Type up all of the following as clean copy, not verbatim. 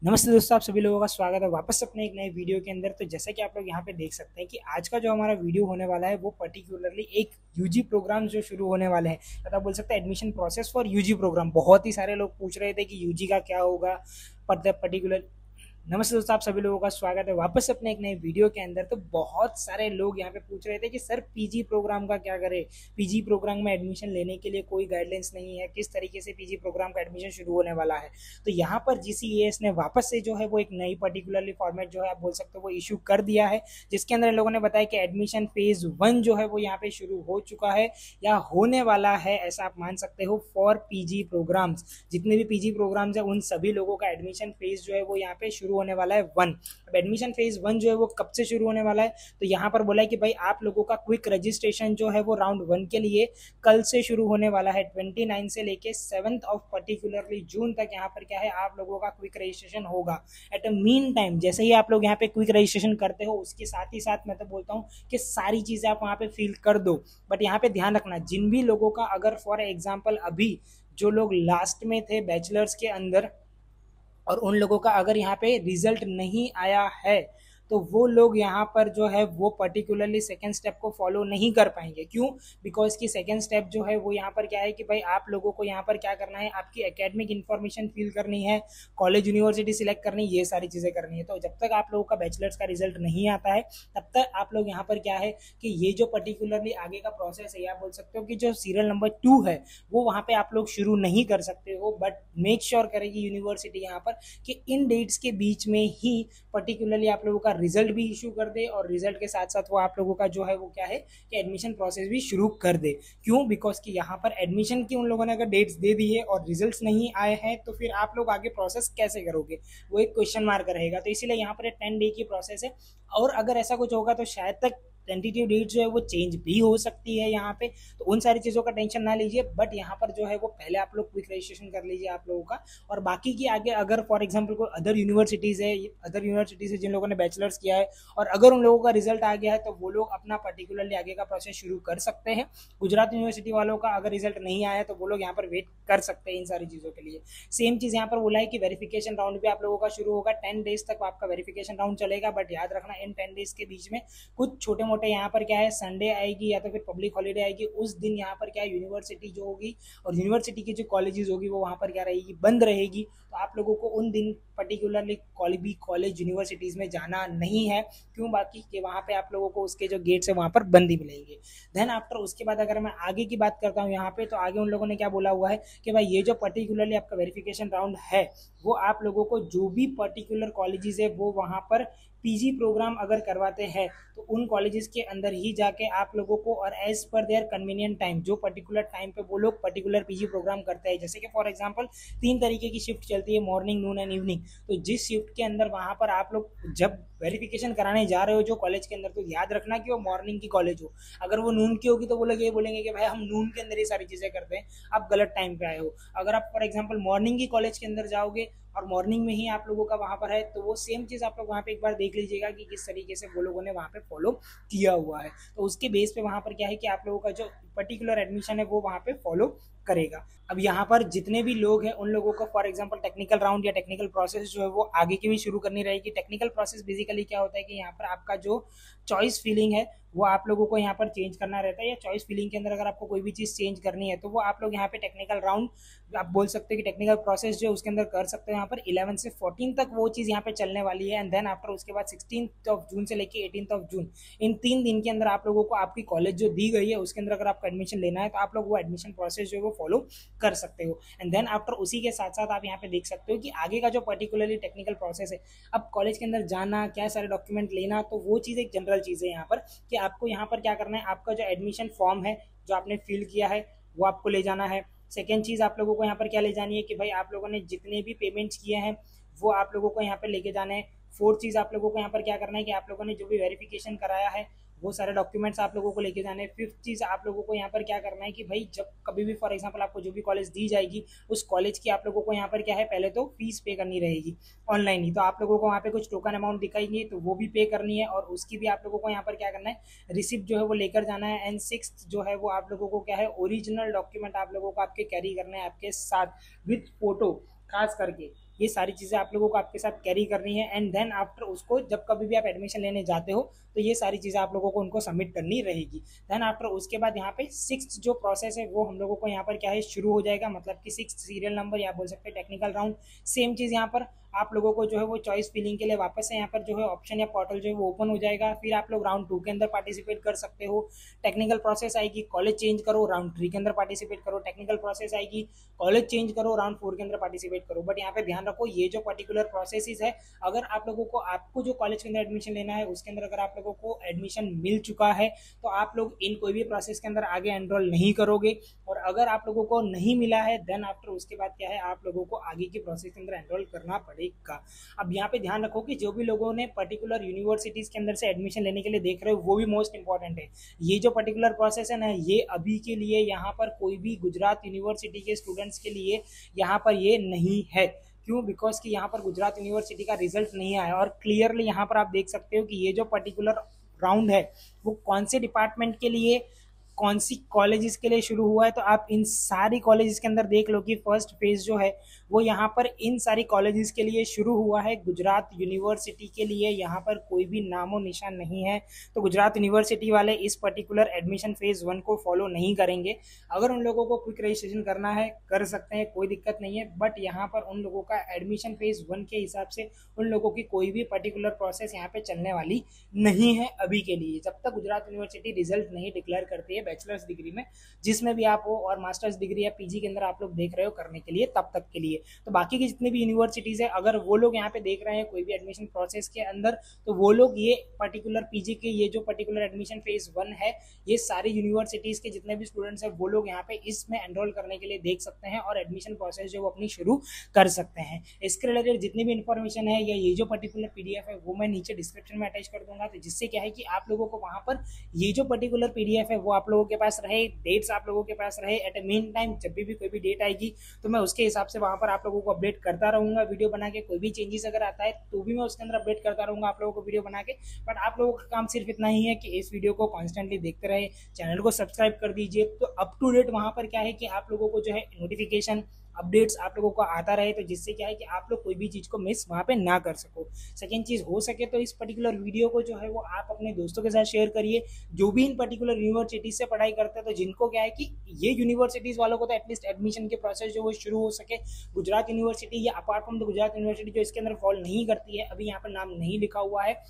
नमस्ते दोस्तों, आप सभी लोगों का स्वागत है वापस अपने एक नए वीडियो के अंदर। तो जैसा कि आप लोग यहाँ पे देख सकते हैं कि आज का जो हमारा वीडियो होने वाला है वो पर्टिकुलरली एक यूजी प्रोग्राम जो शुरू होने वाले हैं, तो आप बोल सकते हैं admission process for UG program. बहुत ही सारे लोग पूछ रहे थे कि यूजी का क्या होगा पर्टिकुलर। नमस्ते दोस्तों, आप सभी लोगों का स्वागत है वापस अपने एक नए वीडियो के अंदर। तो बहुत सारे लोग यहाँ पे पूछ रहे थे कि सर पीजी प्रोग्राम का क्या करें, पीजी प्रोग्राम में एडमिशन लेने के लिए कोई गाइडलाइंस नहीं है, किस तरीके से पीजी प्रोग्राम का एडमिशन शुरू होने वाला है। तो यहाँ पर जीसीईएस ने वापस से जो है वो एक नई पर्टिकुलरली फॉर्मेट जो है आप बोल सकते हो वो इशू कर दिया है, जिसके अंदर इन लोगों ने बताया कि एडमिशन फेज 1 जो है वो यहाँ पे शुरू हो चुका है या होने वाला है, ऐसा आप मान सकते हो फॉर पीजी प्रोग्राम्स। जितने भी पीजी प्रोग्राम्स है उन सभी लोगों का एडमिशन फेज जो है वो यहाँ पे शुरू होने वाला है 1। अब एडमिशन फेज 1 जो है वो कब से शुरू होने वाला है, तो यहाँ पर बोला है कि भाई आप लोगों का क्विक रजिस्ट्रेशन जो है वो राउंड 1 के लिए कल से शुरू होने वाला है। 29 से लेके 7 ऑफ पर्टिकुलरली जून तक यहाँ पर क्या है आप लोगों का क्विक रजिस्ट्रेशन होगा। एट अ मीन टाइम जैसे ही आप लोग यहाँ पे क्विक रजिस्ट्रेशन करते हो उसके साथ ही साथ मैं तो बोलता हूँ कि सारी चीजें आप वहाँ पे फिल कर दो। बट यहाँ पे ध्यान रखना, जिन भी लोगों का अगर फॉर एग्जाम्पल अभी जो लोग लास्ट में थे बैचलर्स के अंदर और उन लोगों का अगर यहाँ पे रिजल्ट नहीं आया है तो वो लोग यहाँ पर जो है वो पर्टिकुलरली सेकेंड स्टेप को फॉलो नहीं कर पाएंगे। क्यों? बिकॉज की सेकेंड स्टेप जो है वो यहाँ पर क्या है कि भाई आप लोगों को यहाँ पर क्या करना है, आपकी एकेडमिक इन्फॉर्मेशन फिल करनी है, कॉलेज यूनिवर्सिटी सिलेक्ट करनी है, ये सारी चीज़ें करनी है। तो जब तक आप लोगों का बैचलर्स का रिजल्ट नहीं आता है तब तक आप लोग यहाँ पर क्या है कि ये जो पर्टिकुलरली आगे का प्रोसेस है, आप बोल सकते हो कि जो सीरियल नंबर 2 है वो वहाँ पे आप लोग शुरू नहीं कर सकते हो। बट मेक श्योर करेगी यूनिवर्सिटी यहाँ पर कि इन डेट्स के बीच में ही पर्टिकुलरली आप लोगों का रिजल्ट भी इशू कर दे और रिजल्ट के साथ साथ वो आप लोगों का जो है वो क्या है कि एडमिशन प्रोसेस भी शुरू कर दे। क्यों? बिकॉज कि यहाँ पर एडमिशन की उन लोगों ने अगर डेट्स दे दी है और रिजल्ट्स नहीं आए हैं तो फिर आप लोग आगे प्रोसेस कैसे करोगे, वो एक क्वेश्चन मार्क रहेगा। तो इसीलिए यहाँ पर 10 डे की प्रोसेस है और अगर ऐसा कुछ होगा तो शायद तक टेंटेटिव डेट जो है वो चेंज भी हो सकती है यहाँ पे। तो उन सारी चीज़ों का टेंशन ना लीजिए, बट यहाँ पर जो है वो पहले आप लोग क्विक रजिस्ट्रेशन कर लीजिए आप लोगों का। और बाकी की आगे अगर फॉर एग्जांपल कोई अदर यूनिवर्सिटीज़ है जिन लोगों ने बैचलर्स किया है और अगर उन लोगों का रिजल्ट आ गया है तो वो लोग अपना पर्टिकुलरली आगे का प्रोसेस शुरू कर सकते हैं। गुजरात यूनिवर्सिटी वालों का अगर रिजल्ट नहीं आया तो वो लोग यहाँ पर वेट कर सकते हैं इन सारी चीज़ों के लिए। सेम चीज़ यहाँ पर बोला है कि वेरिफिकेशन राउंड भी आप लोगों का शुरू होगा। 10 डेज तक आपका वेरिफिकेशन राउंड चलेगा, बट याद रखना इन 10 डेज के बीच में कुछ छोटे मोटे यहाँ पर क्या है संडे आएगी या तो फिर पब्लिक हॉलीडे आएगी, उस दिन यहाँ पर क्या है यूनिवर्सिटी जो होगी और यूनिवर्सिटी की जो कॉलेजेस होगी वो वहाँ पर क्या रहेगी, बंद रहेगी। तो आप लोगों को उन दिन पर्टिकुलरली कॉलेज यूनिवर्सिटीज़ में जाना नहीं है। क्यों? बाकी के वहाँ पे आप लोगों को उसके जो गेट्स है वहाँ पर बंद ही मिलेंगे। देन आफ्टर उसके बाद अगर मैं आगे की बात करता हूँ यहाँ पे, तो आगे उन लोगों ने क्या बोला हुआ है कि भाई ये जो पर्टिकुलरली आपका वेरिफिकेशन राउंड है वो आप लोगों को जो भी पर्टिकुलर कॉलेजेस है वो वहाँ पर पीजी प्रोग्राम अगर करवाते हैं तो उन कॉलेजेस के अंदर ही जाके आप लोगों को और as per their convenient time, जो पर्टिकुलर टाइम पे वो लोग पर्टिकुलर पीजी प्रोग्राम करते हैं। जैसे कि फॉर एग्जांपल 3 तरीके की शिफ्ट चलती है, मॉर्निंग, नून एंड इवनिंग। तो जिस शिफ्ट के अंदर वहाँ पर आप लोग जब वेरिफिकेशन कराने जा रहे हो जो कॉलेज के अंदर, तो याद रखना कि वो मॉर्निंग की कॉलेज हो। अगर वो नून की होगी तो वो लोग ये बोलेंगे कि भाई हम नून के अंदर ये सारी चीज़ें करते हैं, आप गलत टाइम पे आए हो। अगर आप फॉर एग्जाम्पल मॉर्निंग की कॉलेज के अंदर जाओगे और मॉर्निंग में ही आप लोगों का वहाँ पर है तो वो सेम चीज़ आप लोग वहाँ पे एक बार देख लीजिएगा कि किस तरीके से वो लोगों ने वहाँ पे फॉलो किया हुआ है। तो उसके बेस पे वहाँ पर क्या है कि आप लोगों का जो पर्टिकुलर एडमिशन है वो वहाँ पे फॉलो करेगा। अब यहाँ पर जितने भी लोग हैं उन लोगों को फॉर एग्जांपल टेक्निकल राउंड या टेक्निकल प्रोसेस जो है वो आगे की भी शुरू करनी रहेगी। टेक्निकल प्रोसेस बेसिकली क्या होता है कि यहाँ पर आपका जो चॉइस फीलिंग है वो आप लोगों को यहाँ पर चेंज करना रहता है, या चॉइस फीलिंग के अंदर अगर आपको कोई भी चीज़ चेंज करनी है तो वो आप लोग यहाँ पे टेक्निकल राउंड आप बोल सकते हो कि टेक्निकल प्रोसेस जो है उसके अंदर कर सकते हो। यहाँ पर 11 से 14 तक वो चीज़ यहाँ पे चलने वाली है। एंड देन आफ्टर उसके बाद 16 ऑफ जून से लेके 18 ऑफ जून, इन 3 दिन के अंदर आप लोगों को आपकी कॉलेज जो दी गई है उसके अंदर अगर आपको एडमिशन लेना है तो आप लोग वो एडमिशन प्रोसेस जो है वो फॉलो कर सकते हो। एंड देन आफ्टर उसी के साथ साथ आप यहाँ पे देख सकते हो कि आगे का जो पर्टिकुलरली टेक्निकल प्रोसेस है, अब कॉलेज के अंदर जाना, क्या सारे डॉक्यूमेंट लेना, तो वो चीज़ एक जनरल चीज़ है यहाँ पर कि आपको यहाँ पर क्या करना है, आपका जो एडमिशन फॉर्म है जो आपने फिल किया है वो आपको ले जाना है। सेकेंड चीज़ आप लोगों को यहाँ पर क्या ले जानी है कि भाई आप लोगों ने जितने भी पेमेंट्स किए हैं वो आप लोगों को यहाँ पर लेके जाना है। फोर्थ चीज़ आप लोगों को यहाँ पर क्या करना है कि आप लोगों ने जो भी वेरिफिकेशन कराया है वो सारे डॉक्यूमेंट्स आप लोगों को लेके जाने हैं। फिफ्थ चीज़ आप लोगों को यहाँ पर क्या करना है कि भाई जब कभी भी फॉर एग्जांपल आपको जो भी कॉलेज दी जाएगी उस कॉलेज की आप लोगों को यहाँ पर क्या है पहले तो फीस पे करनी रहेगी ऑनलाइन ही। तो आप लोगों को वहाँ पे कुछ टोकन अमाउंट दिखाएंगे तो वो भी पे करनी है और उसकी भी आप लोगों को यहाँ पर क्या करना है, रिसिप्ट जो है वो लेकर जाना है। एंड सिक्स जो है वो आप लोगों को क्या है, ओरिजिनल डॉक्यूमेंट आप लोगों को आपके कैरी करना है आपके साथ विथ फोटो खास करके। ये सारी चीज़ें आप लोगों को आपके साथ कैरी करनी है। एंड देन आफ्टर उसको जब कभी भी आप एडमिशन लेने जाते हो तो ये सारी चीज़ें आप लोगों को उनको सबमिट करनी रहेगी। देन आफ्टर उसके बाद यहाँ पे 6th जो प्रोसेस है वो हम लोगों को यहाँ पर क्या है शुरू हो जाएगा, मतलब कि 6th सीरियल नंबर या बोल सकते हैं टेक्निकल राउंड। सेम चीज़ यहाँ पर आप लोगों को जो है वो चॉइस फिलिंग के लिए वापस से यहाँ पर जो है ऑप्शन या पोर्टल जो है वो ओपन हो जाएगा। फिर आप लोग राउंड 2 के अंदर पार्टिसिपेट कर सकते हो। टेक्निकल प्रोसेस आएगी, कॉलेज चेंज करो, राउंड 3 के अंदर पार्टिसिपेट करो। टेक्निकल प्रोसेस आएगी, कॉलेज चेंज करो, राउंड 4 के अंदर पार्टिसिपेट करो। बट यहाँ पे ध्यान रखो, ये जो पर्टिकुलर प्रोसेस है, अगर आप लोगों को आपको जो कॉलेज के अंदर एडमिशन लेना है उसके अंदर अगर आप लोगों को एडमिशन मिल चुका है तो आप लोग इन कोई भी प्रोसेस के अंदर आगे एनरोल नहीं करोगे। और अगर आप लोगों को नहीं मिला है देन आफ्टर उसके बाद क्या है आप लोगों को आगे की प्रोसेस के अंदर एनरोल करना पड़ेगा। अब यहाँ पे ध्यान रखो कि जो भी लोगों ने पर्टिकुलर यूनिवर्सिटीज के अंदर से एडमिशन लेने के लिए देख रहे हो वो भी मोस्ट इंपॉर्टेंट है। ये जो पर्टिकुलर प्रोसेस है ना, ये अभी के लिए यहाँ पर कोई भी गुजरात यूनिवर्सिटी के स्टूडेंट्स के लिए यहाँ पर ये नहीं है। क्यों? बिकॉज कि यहाँ पर गुजरात यूनिवर्सिटी का रिजल्ट नहीं आया और क्लियरली यहाँ पर आप देख सकते हो कि ये जो पर्टिकुलर राउंड है वो कौन से डिपार्टमेंट के लिए, कौन सी कॉलेजेस के लिए शुरू हुआ है। तो आप इन सारी कॉलेजेस के अंदर देख लो कि फर्स्ट फेज जो है वो यहाँ पर इन सारी कॉलेजेस के लिए शुरू हुआ है। गुजरात यूनिवर्सिटी के लिए यहाँ पर कोई भी नामो निशान नहीं है। तो गुजरात यूनिवर्सिटी वाले इस पर्टिकुलर एडमिशन फेज 1 को फॉलो नहीं करेंगे। अगर उन लोगों को क्विक रजिस्ट्रेशन करना है कर सकते हैं, कोई दिक्कत नहीं है। बट यहाँ पर उन लोगों का एडमिशन फेज 1 के हिसाब से उन लोगों की कोई भी पर्टिकुलर प्रोसेस यहाँ पे चलने वाली नहीं है अभी के लिए, जब तक गुजरात यूनिवर्सिटी रिजल्ट नहीं डिक्लेयर करती है बैचलर्स डिग्री में जिसमें भी आप हो, और मास्टर्स डिग्री या पीजी के अंदर आप लोग देख रहे हो करने के लिए, तब तक के लिए। तो बाकी की जितनी भी यूनिवर्सिटीज है अगर वो लोग यहाँ पे देख रहे हैं कोई भी एडमिशन प्रोसेस के अंदर, तो वो लोग ये पर्टिकुलर पीजी के ये जो पर्टिकुलर एडमिशन फेज 1 है, ये सारी यूनिवर्सिटीज के जितने भी स्टूडेंट्स हैं वो लोग यहाँ पे इसमें एनरोल करने के लिए देख सकते हैं और एडमिशन प्रोसेस जो वो अपनी शुरू कर सकते हैं। इसके रिलेटेड जितनी भी इन्फॉर्मेशन है या ये जो पर्टिकुलर पीडीएफ है वो मैं नीचे डिस्क्रिप्शन में अटैच कर दूंगा, तो जिससे क्या है कि आप लोगों को वहां पर ये जो पर्टिकुलर पीडीएफ है वो आप लोगों के पास रहे, डेट्स आप लोगों के पास रहे। एट ए मेन टाइम जब भी कोई भी डेट आएगी तो मैं उसके हिसाब से वहां पर आप लोगों को अपडेट करता रहूंगा वीडियो बना के। कोई भी चेंजेस अगर आता है तो भी मैं उसके अंदर अपडेट करता रहूंगा आप लोगों को वीडियो बना के। बट आप लोगों का काम सिर्फ इतना ही है कि इस वीडियो को कॉन्स्टेंटली देखते रहे, चैनल को सब्सक्राइब कर दीजिए। तो अप टू डेट वहां पर क्या है कि आप लोगों को जो है नोटिफिकेशन अपडेट्स आप लोगों को आता रहे, तो जिससे क्या है कि आप लोग कोई भी चीज़ को मिस वहाँ पे ना कर सको। सेकेंड चीज़, हो सके तो इस पर्टिकुलर वीडियो को जो है वो आप अपने दोस्तों के साथ शेयर करिए जो भी इन पर्टिकुलर यूनिवर्सिटीज से पढ़ाई करते हैं, तो जिनको क्या है कि ये यूनिवर्सिटीज़ वालों को तो एटलीस्ट एडमिशन के प्रोसेस जो वो शुरू हो सके। गुजरात यूनिवर्सिटी या apart from the Gujarat university जो इसके अंदर फॉल नहीं करती है, अभी यहाँ पर नाम नहीं लिखा हुआ है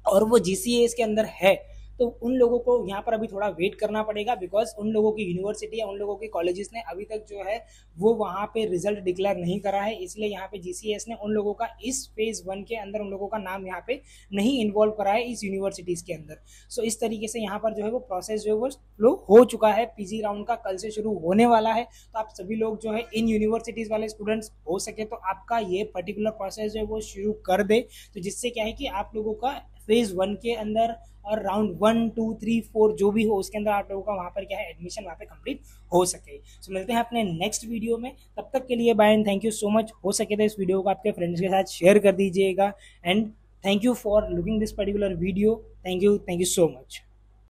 और वो GCAS के अंदर है, तो उन लोगों को यहाँ पर अभी थोड़ा वेट करना पड़ेगा। बिकॉज उन लोगों की यूनिवर्सिटी या उन लोगों के कॉलेजेस ने अभी तक जो है वो वहाँ पे रिजल्ट डिक्लेयर नहीं करा है, इसलिए यहाँ पे GCAS ने उन लोगों का इस फेज 1 के अंदर उन लोगों का नाम यहाँ पे नहीं इन्वॉल्व करा है इस यूनिवर्सिटीज़ के अंदर। सो इस तरीके से यहाँ पर जो है वो प्रोसेस जो है वो फ्लो हो चुका है। पीजी राउंड का कल से शुरू होने वाला है, तो आप सभी लोग जो है इन यूनिवर्सिटीज़ वाले स्टूडेंट्स हो सके तो आपका ये पर्टिकुलर प्रोसेस जो है वो शुरू कर दे, तो जिससे क्या है कि आप लोगों का फेज 1 के अंदर और राउंड 1, 2, 3, 4 जो भी हो उसके अंदर आप लोगों का वहाँ पर क्या है एडमिशन वहाँ पे कंप्लीट हो सके। सो मिलते हैं अपने नेक्स्ट वीडियो में, तब तक के लिए bye and thank you so much. हो सके तो इस वीडियो को आपके फ्रेंड्स के साथ शेयर कर दीजिएगा and thank you for looking this particular video. Thank you so much.